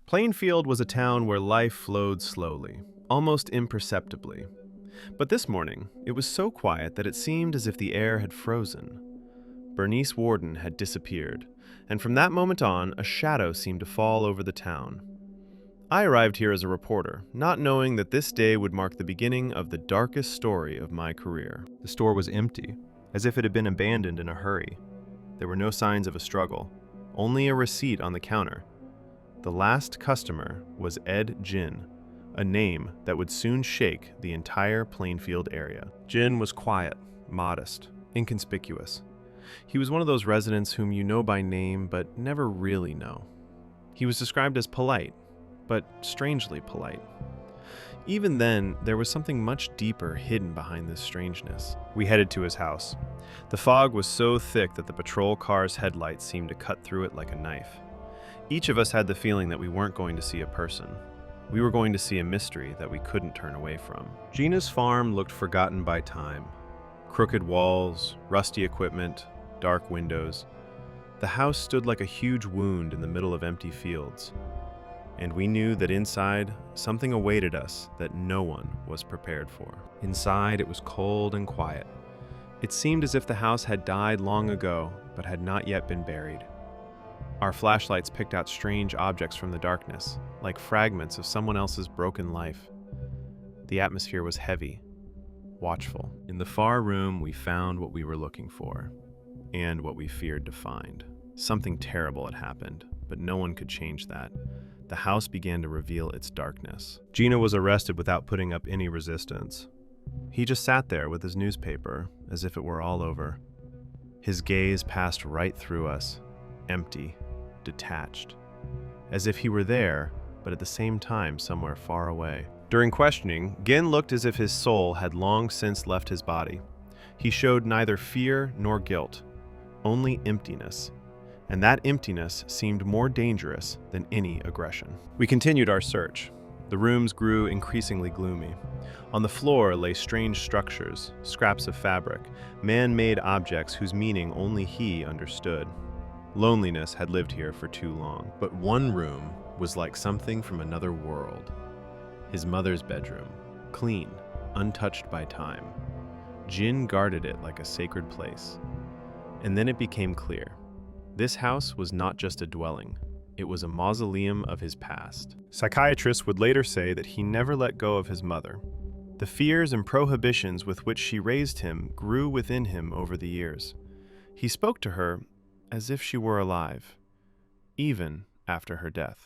Plainfield was a town where life flowed slowly, almost imperceptibly. But this morning, it was so quiet that it seemed as if the air had frozen. Bernice Warden had disappeared, and from that moment on, a shadow seemed to fall over the town. I arrived here as a reporter, not knowing that this day would mark the beginning of the darkest story of my career. The store was empty, as if it had been abandoned in a hurry. There were no signs of a struggle, only a receipt on the counter. The last customer was Ed Gein, a name that would soon shake the entire Plainfield area. Gein was quiet, modest, inconspicuous. He was one of those residents whom you know by name but never really know. He was described as polite, but strangely polite. Even then, there was something much deeper hidden behind this strangeness. We headed to his house. The fog was so thick that the patrol car's headlights seemed to cut through it like a knife. Each of us had the feeling that we weren't going to see a person. We were going to see a mystery that we couldn't turn away from. Gina's farm looked forgotten by time. Crooked walls, rusty equipment, dark windows. The house stood like a huge wound in the middle of empty fields. And we knew that inside, something awaited us that no one was prepared for. Inside, it was cold and quiet. It seemed as if the house had died long ago, but had not yet been buried. Our flashlights picked out strange objects from the darkness, like fragments of someone else's broken life. The atmosphere was heavy, watchful. In the far room, we found what we were looking for, and what we feared to find. Something terrible had happened, but no one could change that. The house began to reveal its darkness. Gina was arrested without putting up any resistance. He just sat there with his newspaper, as if it were all over. His gaze passed right through us, empty, detached, as if he were there, but at the same time somewhere far away. During questioning, Gein looked as if his soul had long since left his body. He showed neither fear nor guilt, only emptiness. And that emptiness seemed more dangerous than any aggression. We continued our search. The rooms grew increasingly gloomy. On the floor lay strange structures, scraps of fabric, man-made objects whose meaning only he understood. Loneliness had lived here for too long. But one room was like something from another world. His mother's bedroom, clean, untouched by time. Gein guarded it like a sacred place. And then it became clear. This house was not just a dwelling, it was a mausoleum of his past. Psychiatrists would later say that he never let go of his mother. The fears and prohibitions with which she raised him grew within him over the years. He spoke to her as if she were alive, even after her death.